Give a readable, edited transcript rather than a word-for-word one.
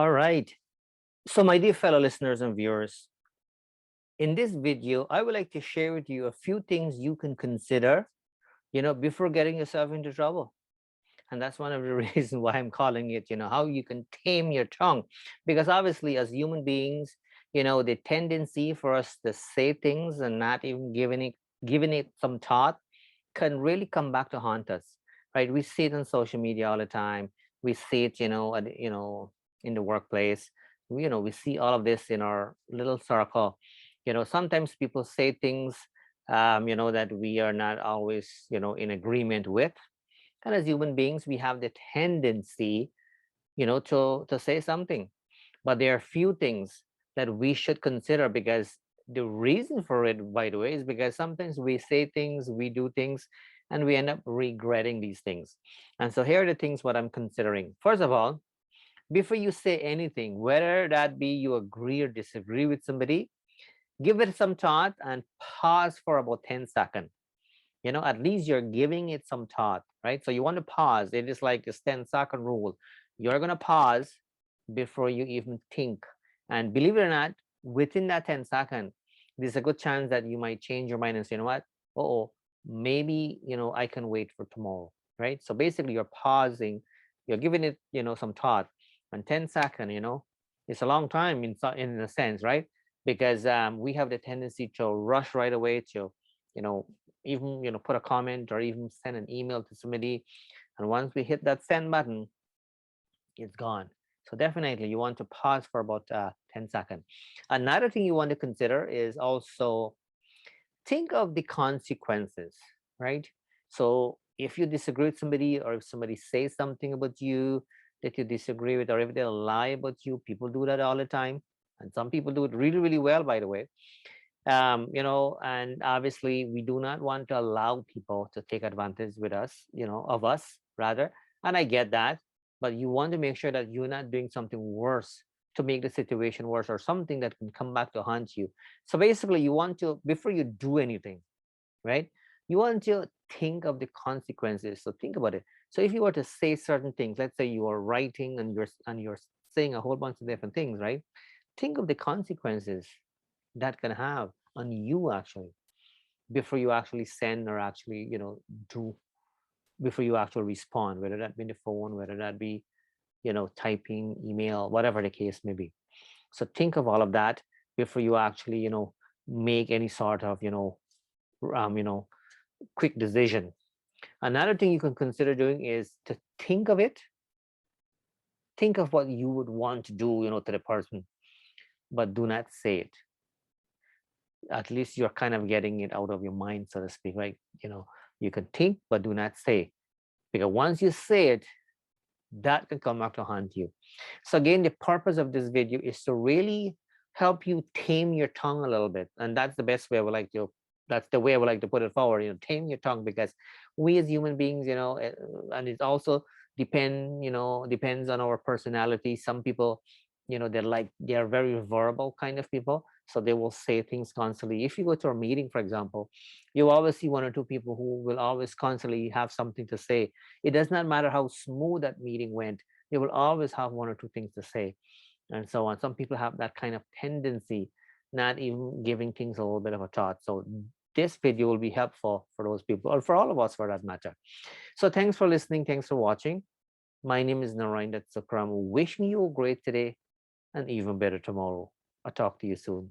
All right. So, my dear fellow listeners and viewers, in this video, I would like to share with you a few things you can consider, before getting yourself into trouble. And that's one of the reasons why I'm calling it, how you can tame your tongue. Because obviously, as human beings, the tendency for us to say things and not even giving it some thought can really come back to haunt us, right? We see it on social media all the time. We see it, in the workplace. We see all of this in our little circle. Sometimes people say things, that we are not always, in agreement with. And as human beings, we have the tendency, to say something. But there are few things that we should consider, because the reason for it, by the way, is because sometimes we say things, we do things, and we end up regretting these things. And so here are the things what I'm considering. First of all, before you say anything, whether that be you agree or disagree with somebody, give it some thought and pause for about 10 seconds. At least you're giving it some thought, right? So you want to pause. It is like this 10-second rule. You're going to pause before you even think. And believe it or not, within that 10 seconds, there's a good chance that you might change your mind and say, you know what? Oh, maybe, I can wait for tomorrow, right? So basically you're pausing, you're giving it, some thought. And 10 seconds, it's a long time in a sense, right? Because we have the tendency to rush right away to, you know, even put a comment or even send an email to somebody, and once we hit that send button, it's gone. So definitely you want to pause for about 10 seconds. Another thing you want to consider is also think of the consequences, right? So if you disagree with somebody, or if somebody says something about you that you disagree with, or if they lie about you, people do that all the time, and some people do it really, really well, by the way. And obviously we do not want to allow people to take advantage with us, of us rather. And I get that, but you want to make sure that you're not doing something worse to make the situation worse, or something that can come back to haunt you. So basically, you want to, before you do anything, right? You want to think of the consequences. So think about it. So if you were to say certain things, let's say you are writing and you're saying a whole bunch of different things, right? Think of the consequences that can have on you, actually, before you actually send, or actually do, before you actually respond, whether that be the phone, whether that be typing email, whatever the case may be. So think of all of that before you actually make any sort of um, you know quick decision. Another thing you can consider doing is to think of it, think of what you would want to do to the person, but do not say it. At least you're kind of getting it out of your mind, so to speak, right? You can think, but do not say, because once you say it, that can come back to haunt you. So again, the purpose of this video is to really help you tame your tongue a little bit, and that's the best way I would like to. That's the way I would like to put it forward. Tame your tongue, because we as human beings, and it also depends on our personality. Some people, they're very verbal kind of people, so they will say things constantly. If you go to a meeting, for example, you always see one or two people who will always constantly have something to say. It does not matter how smooth that meeting went, they will always have one or two things to say, and so on. Some people have that kind of tendency, not even giving things a little bit of a thought. So this video will be helpful for those people, or for all of us for that matter. So thanks for listening. Thanks for watching. My name is Narayan Sukram, wishing you a great today and even better tomorrow. I'll talk to you soon.